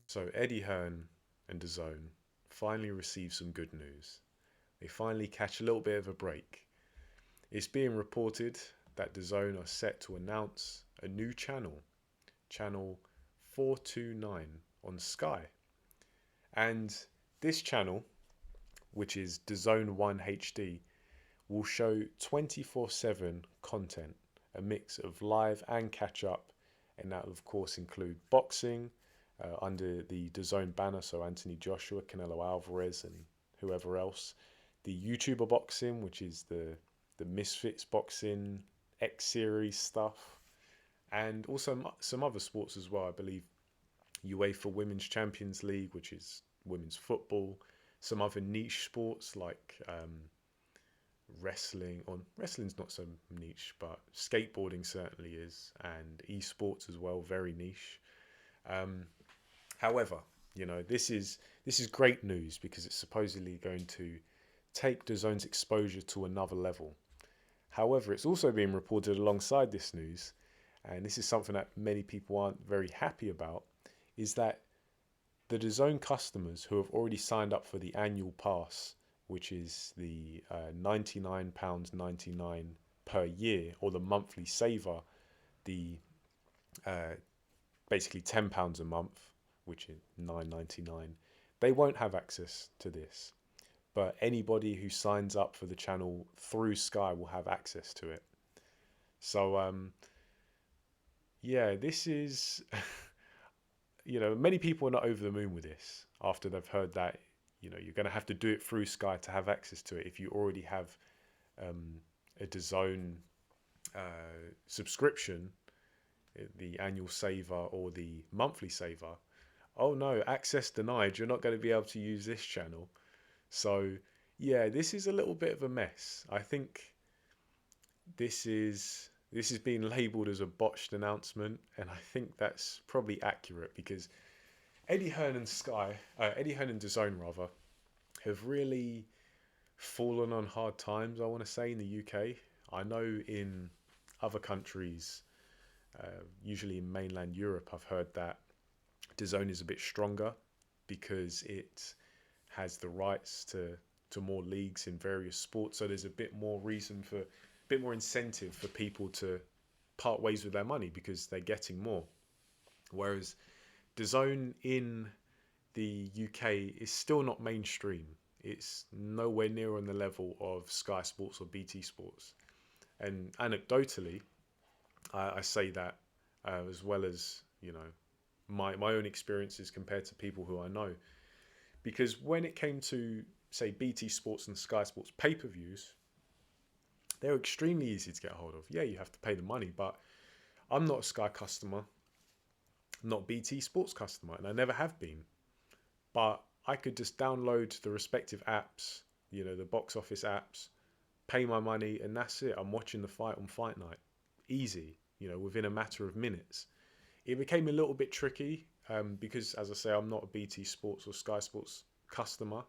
So Eddie Hearn and DAZN finally received some good news. They finally catch a little bit of a break. It's being reported that DAZN are set to announce a new channel, channel 429 on Sky. And this channel, which is DAZN 1 HD, will show 24/7 content, a mix of live and catch up, and that will of course include boxing under the DAZN banner, so Anthony Joshua, Canelo Alvarez, and whoever else. The YouTuber boxing, which is the Misfits boxing, X series stuff, and also some other sports as well. I believe UEFA Women's Champions League, which is women's football, some other niche sports like wrestling. Or wrestling's not so niche, but skateboarding certainly is, and esports as well, very niche. Um, However, this is great news because it's supposedly going to take DAZN's exposure to another level. However, it's also being reported alongside this news, and this is something that many people aren't very happy about, is that the DAZN customers who have already signed up for the annual pass, which is the £99.99 per year, or the monthly saver, the uh, basically £10 a month, which is £9.99, they won't have access to this. But anybody who signs up for the channel through Sky will have access to it. So, yeah, this is, many people are not over the moon with this after they've heard that, you're going to have to do it through Sky to have access to it if you already have a DAZN subscription, the annual saver or the monthly saver. Oh no, access denied. You're not going to be able to use this channel. So, yeah, this is a little bit of a mess. I think this is being labelled as a botched announcement, and I think that's probably accurate because Eddie Hearn and DAZN rather, have really fallen on hard times. I want to say in the UK. I know in other countries, usually in mainland Europe, I've heard that DAZN is a bit stronger because it has the rights to more leagues in various sports. So there's a bit more bit more incentive for people to part ways with their money because they're getting more. Whereas DAZN in the UK is still not mainstream. It's nowhere near on the level of Sky Sports or BT Sports. And anecdotally, I say that as well as my own experiences compared to people who I know. Because when it came to, say, BT Sports and Sky Sports pay-per-views, they're extremely easy to get a hold of. Yeah, you have to pay the money, but I'm not a Sky customer, not BT Sports customer, and I never have been. But I could just download the respective apps, the box office apps, pay my money, and that's it. I'm watching the fight on fight night. Easy, within a matter of minutes. It became a little bit tricky because, as I say, I'm not a BT Sports or Sky Sports customer.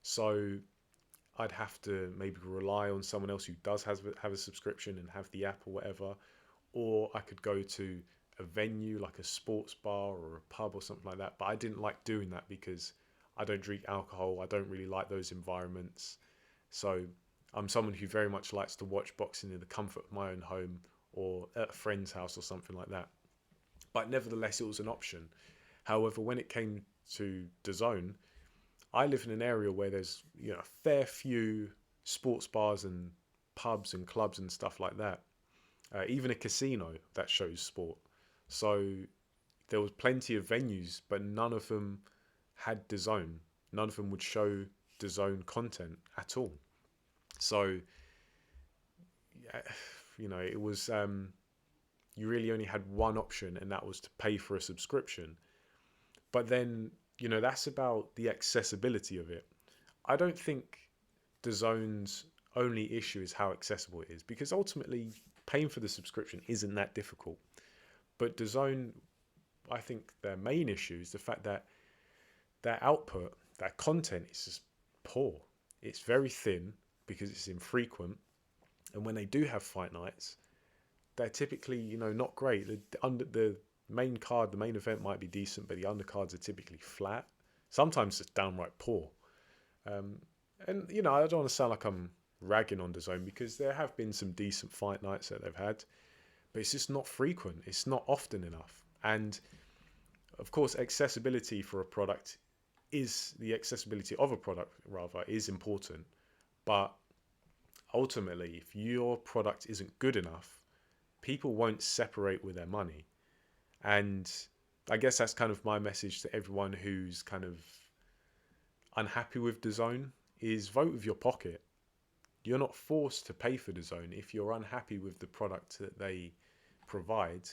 So I'd have to maybe rely on someone else who does have a subscription and have the app or whatever. Or I could go to a venue like a sports bar or a pub or something like that. But I didn't like doing that because I don't drink alcohol. I don't really like those environments. So I'm someone who very much likes to watch boxing in the comfort of my own home or at a friend's house or something like that. But nevertheless, it was an option. However, when it came to DAZN, I live in an area where there's a fair few sports bars and pubs and clubs and stuff like that. Even a casino that shows sport. So there was plenty of venues, but none of them had DAZN. None of them would show DAZN content at all. So, it was you really only had one option, and that was to pay for a subscription. But then, that's about the accessibility of it. I don't think DAZN's only issue is how accessible it is, because ultimately paying for the subscription isn't that difficult. But DAZN, I think their main issue is the fact that their content is just poor. It's very thin because it's infrequent. And when they do have fight nights, they're typically, not great. The main card, the main event might be decent, but the undercards are typically flat. Sometimes it's downright poor. Um, and I don't want to sound like I'm ragging on DAZN, because there have been some decent fight nights that they've had, but it's just not frequent. It's not often enough. And of course, the accessibility of a product rather is important. But ultimately, if your product isn't good enough, people won't separate with their money. And I guess that's kind of my message to everyone who's kind of unhappy with DAZN, is vote with your pocket. You're not forced to pay for DAZN. If you're unhappy with the product that they provide,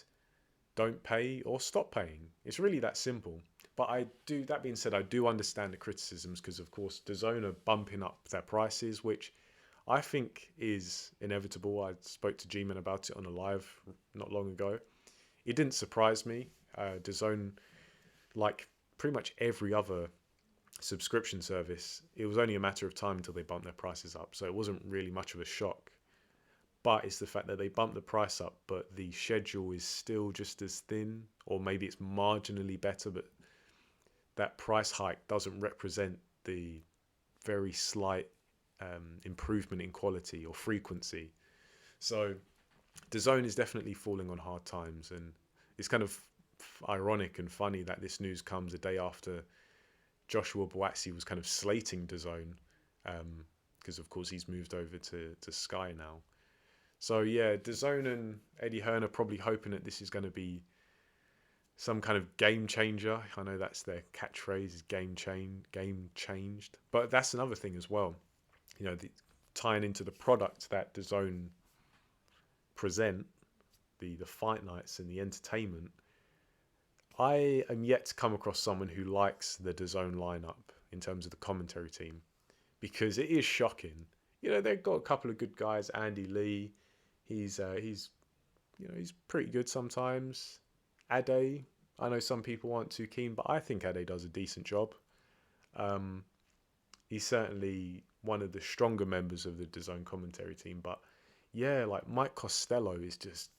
don't pay or stop paying. It's really that simple. But that being said, I do understand the criticisms, because of course DAZN are bumping up their prices, which I think is inevitable. I spoke to G-Man about it on a live not long ago. It didn't surprise me. DAZN, like pretty much every other subscription service, it was only a matter of time until they bumped their prices up. So it wasn't really much of a shock. But it's the fact that they bumped the price up, but the schedule is still just as thin, or maybe it's marginally better, but that price hike doesn't represent the very slight improvement in quality or frequency. So DAZN is definitely falling on hard times, and it's kind of ironic and funny that this news comes a day after Joshua Boatsi was kind of slating DAZN, because of course he's moved over to Sky now. So yeah, DAZN and Eddie Hearn are probably hoping that this is going to be some kind of game changer. I know that's their catchphrase, is game changed. But that's another thing as well. Tying into the product that DAZN present, the fight nights and the entertainment. I am yet to come across someone who likes the DAZN lineup in terms of the commentary team, because it is shocking. They've got a couple of good guys. Andy Lee, he's pretty good sometimes. Ade, I know some people aren't too keen, but I think Ade does a decent job. He's certainly one of the stronger members of the DAZN commentary team. But yeah, like Mike Costello is just,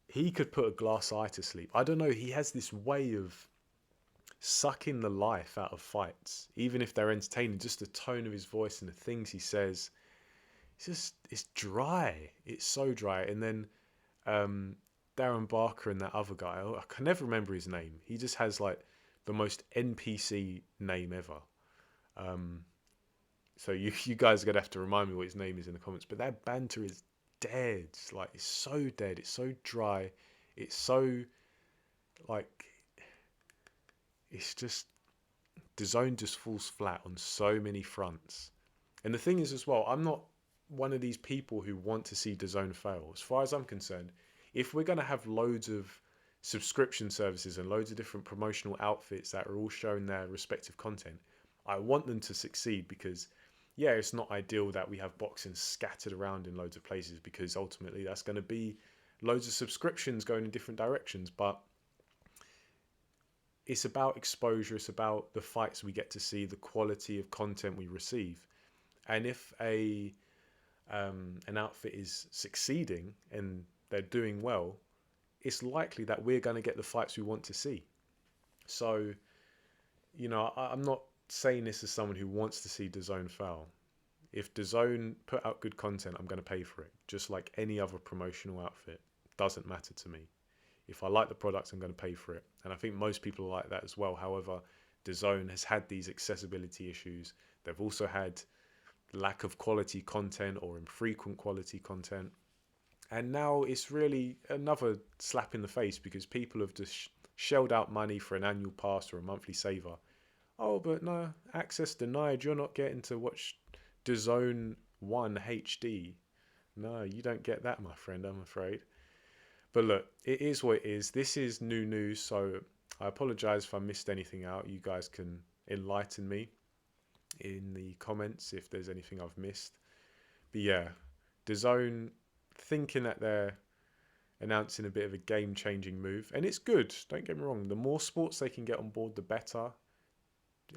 he could put a glass eye to sleep. I don't know, he has this way of sucking the life out of fights, even if they're entertaining. Just the tone of his voice and the things he says, it's dry. It's so dry. And then Darren Barker and that other guy, I can never remember his name. He just has like the most NPC name ever. So you guys are gonna have to remind me what his name is in the comments. But that banter is dead. Like, it's so dead. It's so dry. It's so like, it's just, DAZN just falls flat on so many fronts. And the thing is as well, I'm not one of these people who want to see DAZN fail. As far as I'm concerned, if we're going to have loads of subscription services and loads of different promotional outfits that are all showing their respective content, I want them to succeed, because yeah, it's not ideal that we have boxing scattered around in loads of places, because ultimately that's going to be loads of subscriptions going in different directions. But it's about exposure. It's about the fights we get to see, the quality of content we receive. And if an outfit is succeeding and they're doing well, it's likely that we're going to get the fights we want to see. So, I'm not saying this as someone who wants to see DAZN fail. If DAZN put out good content, I'm going to pay for it, just like any other promotional outfit. Doesn't matter to me. If I like the product, I'm going to pay for it. And I think most people are like that as well. However, DAZN has had these accessibility issues. They've also had lack of quality content or infrequent quality content. And now it's really another slap in the face, because people have just shelled out money for an annual pass or a monthly saver. Oh, but no, access denied. You're not getting to watch DAZN 1 HD. No, you don't get that, my friend, I'm afraid. But look, it is what it is. This is new news, so I apologise if I missed anything out. You guys can enlighten me in the comments if there's anything I've missed. But yeah, DAZN thinking that they're announcing a bit of a game-changing move, and it's good, don't get me wrong. The more sports they can get on board, the better.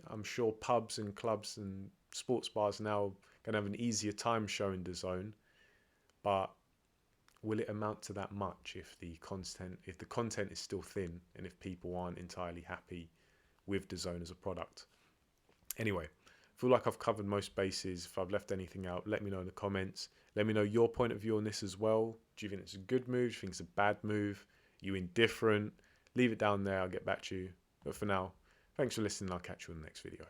I'm sure pubs and clubs and sports bars now going to have an easier time showing DAZN. but will it amount to that much if the content is still thin and if people aren't entirely happy with DAZN as a product? Anyway, I feel like I've covered most bases. If I've left anything out, let me know in the comments. Let me know your point of view on this as well. Do you think it's a good move? Do you think it's a bad move? Are you indifferent? Leave it down there. I'll get back to you. But for now, thanks for listening. I'll catch you in the next video.